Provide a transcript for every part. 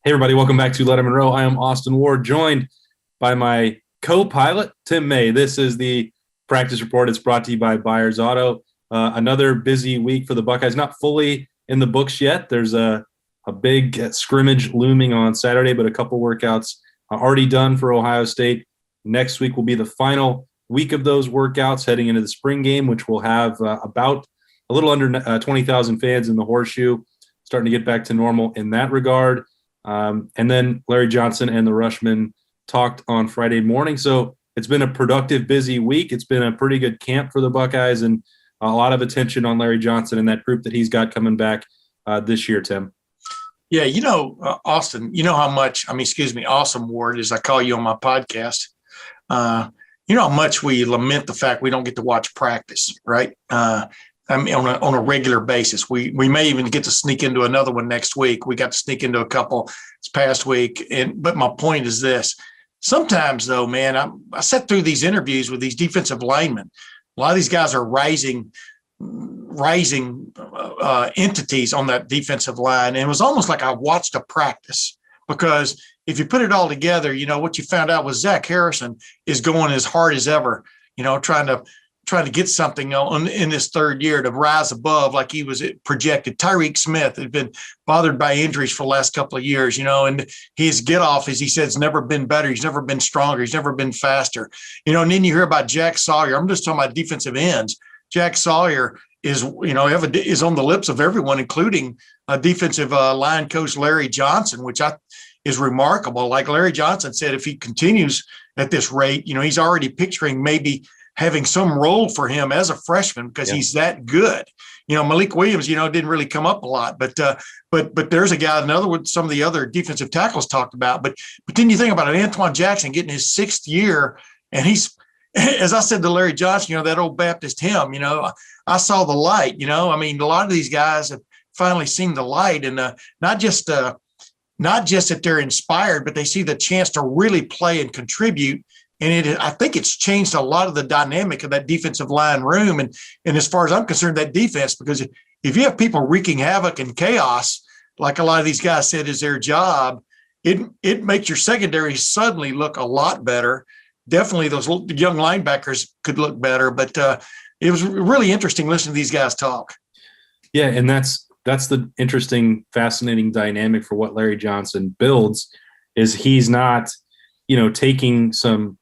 Hey, everybody, welcome back to Lettermen Row. I am Austin Ward, joined by my co-pilot, Tim May. This is the practice report. It's brought to you by Byers Auto. Another busy week for the Buckeyes. Not fully in the books yet. There's a big scrimmage looming on Saturday, but a couple workouts already done for Ohio State. Next week will be the final week of those workouts heading into the spring game, which will have about a little under 20,000 fans in the Horseshoe, starting to get back to normal in that regard. And then Larry Johnson and the Rushmen talked on Friday morning. So it's been a productive, busy week. It's been a pretty good camp for the Buckeyes and a lot of attention on Larry Johnson and that group that he's got coming back this year, Tim. Yeah, Austin, you know how much, Awesome Ward, as I call you on my podcast, you know how much we lament the fact we don't get to watch practice, right? On a regular basis. We may even get to sneak into another one next week. We got to sneak into a couple this past week. But my point is this. Sometimes, though, man, I sat through these interviews with these defensive linemen. A lot of these guys are rising entities on that defensive line. And it was almost like I watched a practice, because if you put it all together, what you found out was Zach Harrison is going as hard as ever, trying to get something in this third year to rise above like he was projected. Tyreek Smith had been bothered by injuries for the last couple of years, and his get off, as he said, has never been better. He's never been stronger. He's never been faster, and then you hear about Jack Sawyer. I'm just talking about defensive ends. Jack Sawyer is on the lips of everyone, including defensive line coach Larry Johnson, which is remarkable. Like Larry Johnson said, if he continues at this rate, he's already picturing maybe having some role for him as a freshman because he's that good. Malik Williams, didn't really come up a lot, but there's a guy, some of the other defensive tackles talked about, but then you think about it, Antoine Jackson getting his sixth year, and he's, as I said to Larry Johnson, that old Baptist hymn, I saw the light, a lot of these guys have finally seen the light, and not just that they're inspired, but they see the chance to really play and contribute. And I think it's changed a lot of the dynamic of that defensive line room. And as far as I'm concerned, that defense, because if you have people wreaking havoc and chaos, like a lot of these guys said is their job, it makes your secondary suddenly look a lot better. Definitely those young linebackers could look better. But it was really interesting listening to these guys talk. Yeah, and that's the interesting, fascinating dynamic for what Larry Johnson builds is he's not, taking some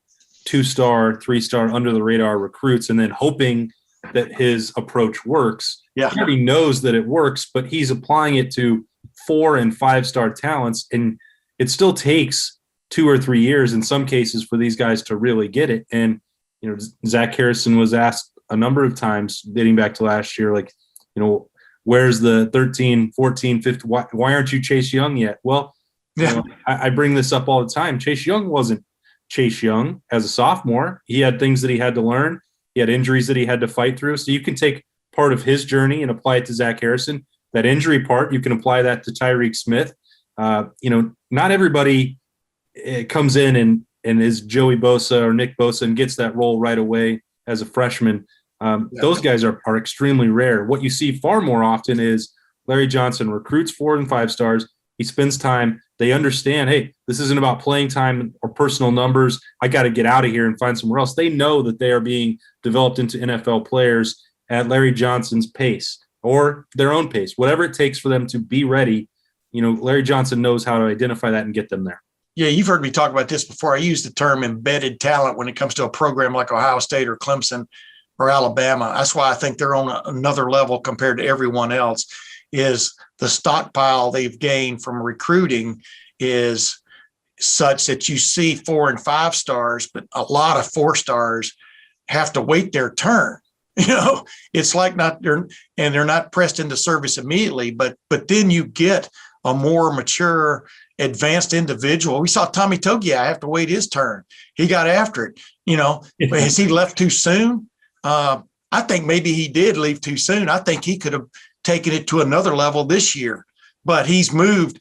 2-star, 3-star under the radar recruits and then hoping that his approach works. Yeah. He already knows that it works, but he's applying it to 4- and 5-star talents. And it still takes 2 or 3 years in some cases for these guys to really get it. And, Zach Harrison was asked a number of times dating back to last year, like, where's the 13, 14, 15, why aren't you Chase Young yet? Well, I bring this up all the time. Chase Young wasn't Chase Young as a sophomore. He had things that he had to learn. He had injuries that he had to fight through. So you can take part of his journey and apply it to Zach Harrison. That injury part, you can apply that to Tyreek Smith. Not everybody comes in and is Joey Bosa or Nick Bosa and gets that role right away as a freshman. Those guys are extremely rare. What you see far more often is Larry Johnson recruits 4 and 5 stars. He spends time. They understand, hey, this isn't about playing time or personal numbers. I got to get out of here and find somewhere else. They know that they are being developed into NFL players at Larry Johnson's pace or their own pace, whatever it takes for them to be ready. Larry Johnson knows how to identify that and get them there. Yeah, you've heard me talk about this before. I use the term embedded talent when it comes to a program like Ohio State or Clemson or Alabama. That's why I think they're on another level compared to everyone else. Is the stockpile they've gained from recruiting is such that you see 4 and 5 stars, but a lot of 4 stars have to wait their turn. It's like they're not pressed into service immediately, but then you get a more mature, advanced individual. We saw Tommy Togiai have to wait his turn. He got after it. Has he left too soon? I think maybe he did leave too soon. I think he could have taken it to another level this year, but he's moved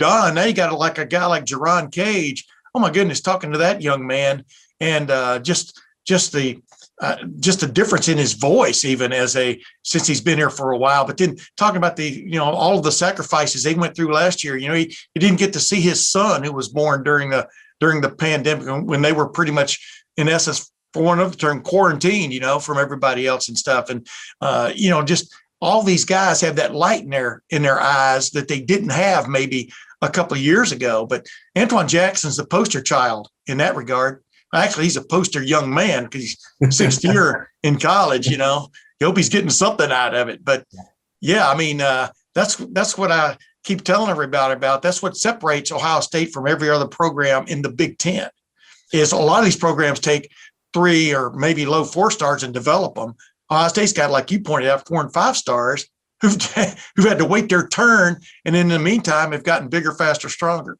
on. Now you got a guy like Jerron Cage. Oh my goodness, talking to that young man and just the just a difference in his voice, even since he's been here for a while. But then talking about all of the sacrifices they went through last year, he didn't get to see his son who was born during the pandemic when they were pretty much in essence, for one of the term, quarantine, from everybody else and stuff. And, just all these guys have that light in their eyes that they didn't have maybe a couple of years ago. But Antoine Jackson's the poster child in that regard. Actually, he's a poster young man because he's sixth year in college. You hope he's getting something out of it. But yeah, I mean, that's what I keep telling everybody about. That's what separates Ohio State from every other program in the Big Ten. Is a lot of these programs take 3 or maybe low 4 stars and develop them. Ohio State's got, like you pointed out, 4 and 5 stars who've had to wait their turn, and in the meantime have gotten bigger, faster, stronger.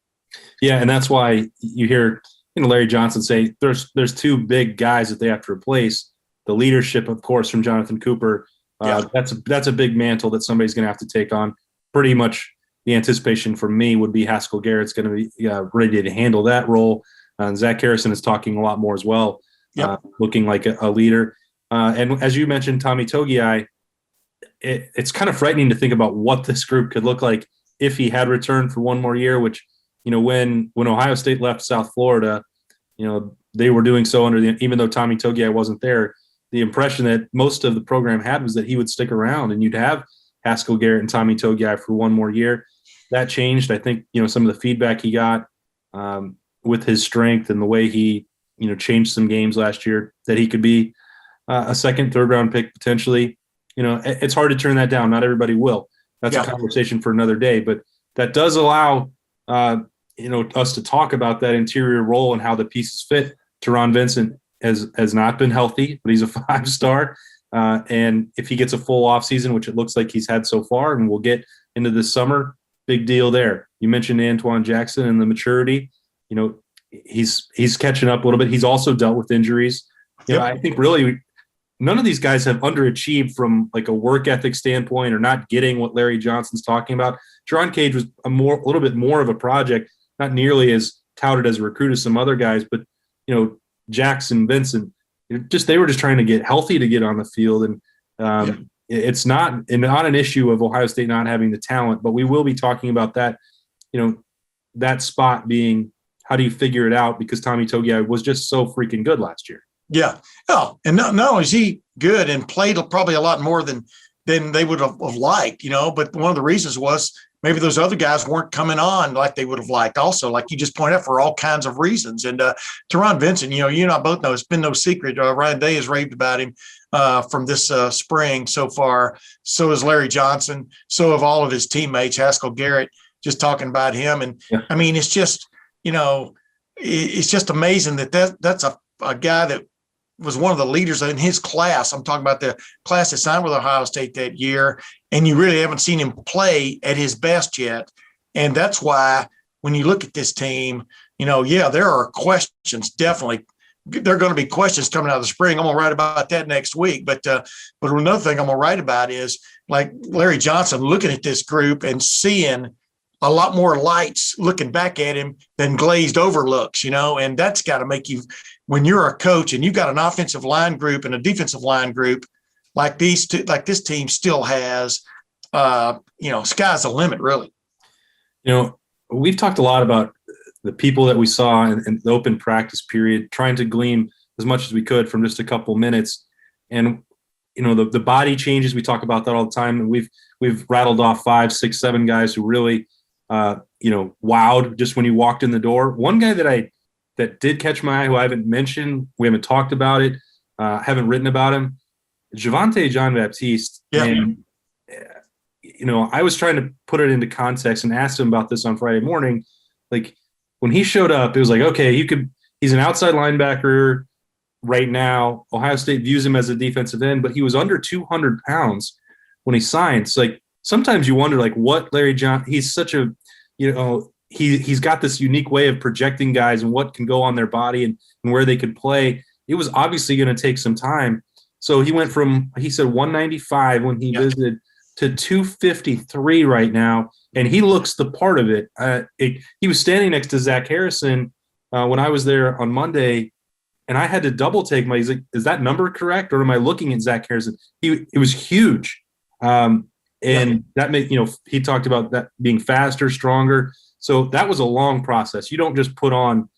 Yeah, and that's why you hear Larry Johnson say there's 2 big guys that they have to replace. The leadership, of course, from Jonathan Cooper. That's a big mantle that somebody's going to have to take on. Pretty much the anticipation for me would be Haskell Garrett's going to be ready to handle that role. Zach Harrison is talking a lot more as well, looking like a leader. And as you mentioned, Tommy Togiai, it's kind of frightening to think about what this group could look like if he had returned for one more year, which, when Ohio State left South Florida, they were doing so even though Tommy Togiai wasn't there, the impression that most of the program had was that he would stick around and you'd have Haskell Garrett and Tommy Togiai for one more year. That changed. I think, some of the feedback he got with his strength and the way he, changed some games last year, that he could be a second, third round pick potentially. It's hard to turn that down. Not everybody will. That's a conversation for another day, but that does allow, us to talk about that interior role and how the pieces fit. Teron Vincent has not been healthy, but he's a 5-star. And if he gets a full offseason, which it looks like he's had so far, and we'll get into this summer, big deal there. You mentioned Antoine Jackson and the maturity. He's catching up a little bit. He's also dealt with injuries. I think really none of these guys have underachieved from like a work ethic standpoint or not getting what Larry Johnson's talking about. Jerron Cage was a little bit more of a project, not nearly as touted as a recruit as some other guys, but Jackson, Vincent, they were just trying to get healthy to get on the field. And it's not an issue of Ohio State not having the talent, but we will be talking about that, that spot being, how do you figure it out? Because Tommy Togiai was just so freaking good last year. Yeah. Oh, and not only is he good and played probably a lot more than they would have liked, but one of the reasons was maybe those other guys weren't coming on like they would have liked also, like you just pointed out, for all kinds of reasons. And Teron Vincent, you and I both know it's been no secret. Ryan Day has raved about him from this spring so far. So has Larry Johnson. So have all of his teammates, Haskell Garrett, just talking about him. And I mean, it's just, it's just amazing that's a guy that was one of the leaders in his class. I'm talking about the class that signed with Ohio State that year, and you really haven't seen him play at his best yet. And that's why when you look at this team, there are questions, definitely. There are going to be questions coming out of the spring. I'm going to write about that next week. But another thing I'm going to write about is, like Larry Johnson looking at this group and seeing a lot more lights looking back at him than glazed over looks, and that's got to make you, when you're a coach and you've got an offensive line group and a defensive line group like these two, like this team still has, sky's the limit, really. We've talked a lot about the people that we saw in the open practice period, trying to glean as much as we could from just a couple minutes. And, the body changes, we talk about that all the time. And we've rattled off 5, 6, 7 guys who really, wowed just when you walked in the door. One guy that did catch my eye, who I haven't mentioned, we haven't talked about it, haven't written about him, Javonte Jean-Baptiste. Yeah. And, I was trying to put it into context and asked him about this on Friday morning. Like, when he showed up, it was like, okay, he's an outside linebacker right now. Ohio State views him as a defensive end, but he was under 200 pounds when he signed. It's like, sometimes you wonder, like, what Larry John, he's such a, he's got this unique way of projecting guys and what can go on their body and where they could play. It was obviously going to take some time. So he went from, he said 195 when he visited to 253 right now. And he looks the part of it. He was standing next to Zach Harrison when I was there on Monday. and I had to double take he's like, is that number correct? Or am I looking at Zach Harrison? It was huge. And that made, he talked about that being faster, stronger. So that was a long process. You don't just put on,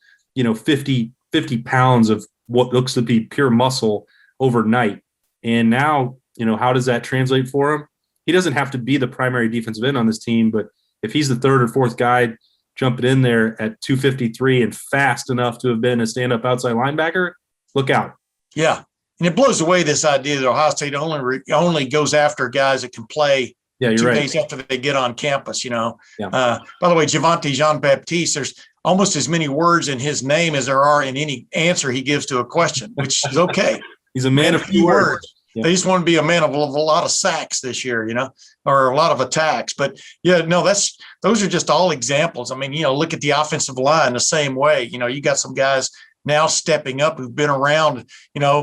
50 pounds of what looks to be pure muscle overnight. And now, how does that translate for him? He doesn't have to be the primary defensive end on this team, but if he's the third or fourth guy jumping in there at 253 and fast enough to have been a stand-up outside linebacker, look out. Yeah. And it blows away this idea that Ohio State only goes after guys that can play 2 days after they get on campus, Yeah. By the way, Javonte Jean-Baptiste, there's almost as many words in his name as there are in any answer he gives to a question, which is okay. He's a man of few words. Yeah. They just want to be a man of a lot of sacks this year, or a lot of attacks. But those are just all examples. I mean, look at the offensive line the same way. You got some guys now stepping up who've been around,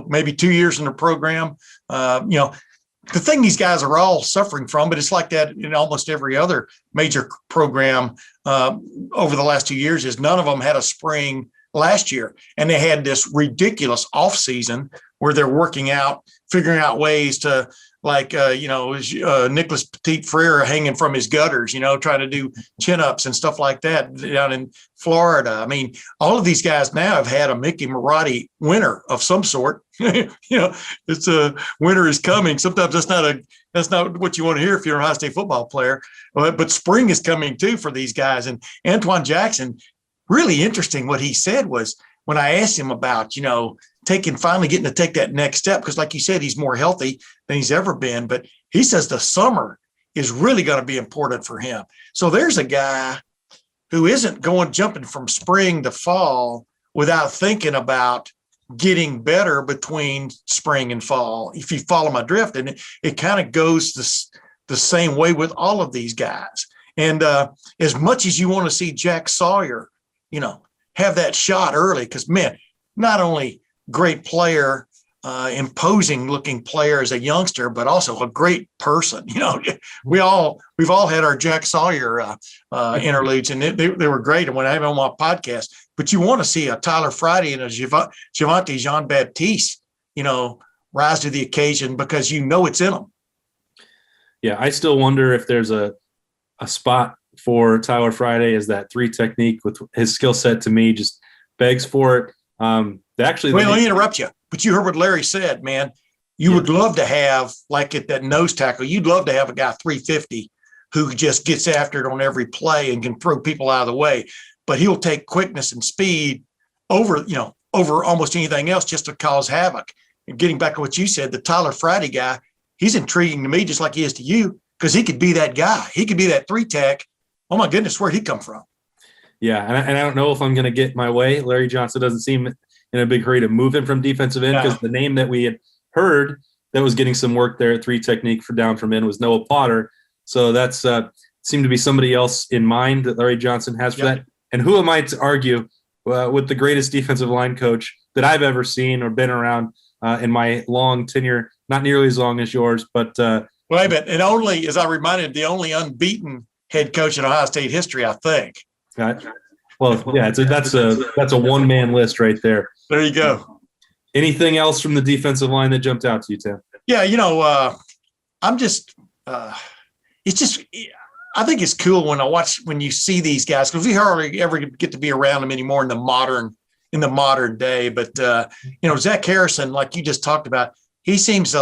maybe 2 years in the program. The thing these guys are all suffering from, but it's like that in almost every other major program over the last 2 years, is none of them had a spring last year. And they had this ridiculous offseason where they're working out, figuring out ways to, like, Nicholas Petit Frere hanging from his gutters, trying to do chin-ups and stuff like that down in Florida. I mean, all of these guys now have had a Mickey Marotti winter of some sort. It's a winter is coming. Sometimes that's not what you want to hear if you're an Ohio State football player. But spring is coming too for these guys. And Antoine Jackson, really interesting what he said was, when I asked him about, finally getting to take that next step, because like you said, he's more healthy than he's ever been. But he says the summer is really going to be important for him. So there's a guy who isn't jumping from spring to fall without thinking about getting better between spring and fall, if you follow my drift. And it kind of goes the same way with all of these guys. And as much as you want to see Jack Sawyer, have that shot early, because, man, not only great player, imposing looking player as a youngster, but also a great person. We've all had our Jack Sawyer interludes, and they were great. And when I have him on my podcast, but you want to see a Tyler Friday and a Javonte Jean-Baptiste, rise to the occasion, because it's in them. Yeah, I still wonder if there's a spot for Tyler Friday as that 3 technique with his skill set. To me, just begs for it. Let me interrupt you, but you heard what Larry said, man. You would love to have, like at that nose tackle, you'd love to have a guy 350 who just gets after it on every play and can throw people out of the way, but he'll take quickness and speed over almost anything else just to cause havoc. And getting back to what you said, the Tyler Friday guy, he's intriguing to me just like he is to you, because he could be that guy. He could be that 3 tech. Oh my goodness, where'd he come from? Yeah, and I don't know if I'm going to get my way. Larry Johnson doesn't seem in a big hurry to move him from defensive end, because the name that we had heard that was getting some work there at 3 technique for down from in was Noah Potter. So that's seemed to be somebody else in mind that Larry Johnson has for that. And who am I to argue with the greatest defensive line coach that I've ever seen or been around in my long tenure, not nearly as long as yours, but wait a minute. And only, as I reminded, the only unbeaten head coach in Ohio State history, I think. Well, yeah, that's a one-man list right there. There you go. Anything else from the defensive line that jumped out to you, Tim? Yeah, I'm just it's just, I think it's cool when you see these guys, because we hardly ever get to be around them anymore in the modern day. But Zach Harrison, like you just talked about, he seems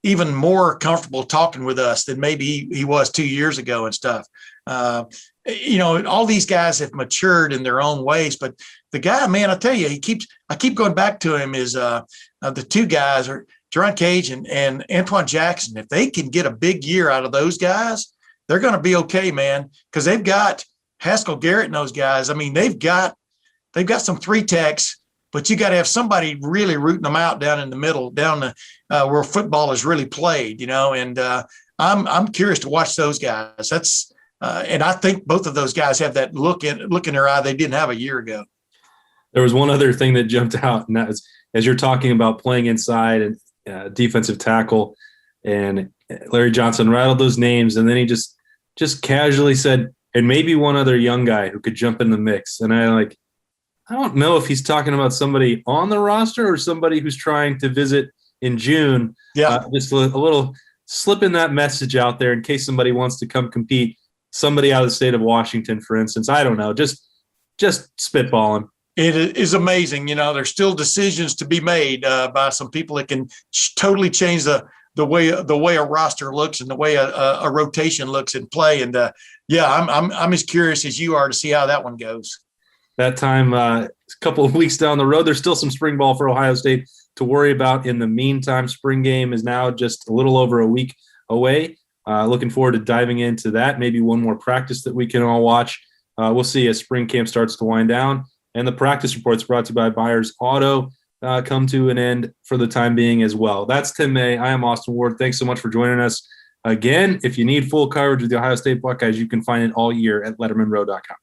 even more comfortable talking with us than maybe he was 2 years ago and stuff. All these guys have matured in their own ways, but the guy, man, I tell you, I keep going back to him, is the 2 guys are Jerron Cage and Antoine Jackson. If they can get a big year out of those guys, they're going to be okay, man. Cause they've got Haskell Garrett and those guys. I mean, they've got some 3 techs, but you got to have somebody really rooting them out down in the middle, down where football is really played, and I'm curious to watch those guys. That's, and I think both of those guys have that look in their eye they didn't have a year ago. There was one other thing that jumped out, and that was, as you're talking about playing inside and defensive tackle, and Larry Johnson rattled those names, and then he just casually said, and maybe one other young guy who could jump in the mix. And I don't know if he's talking about somebody on the roster or somebody who's trying to visit in June. Yeah. Just a little slipping that message out there in case somebody wants to come compete. Somebody out of the state of Washington, for instance. I don't know. Just spitballing. It is amazing. There's still decisions to be made by some people that can totally change the way a roster looks and the way a rotation looks in play. And I'm as curious as you are to see how that one goes. That time, a couple of weeks down the road, there's still some spring ball for Ohio State to worry about. In the meantime, spring game is now just a little over a week away. Looking forward to diving into that. Maybe one more practice that we can all watch. We'll see as spring camp starts to wind down. And the practice reports brought to you by Byers Auto come to an end for the time being as well. That's Tim May. I am Austin Ward. Thanks so much for joining us. Again, if you need full coverage of the Ohio State Buckeyes, you can find it all year at lettermenrow.com.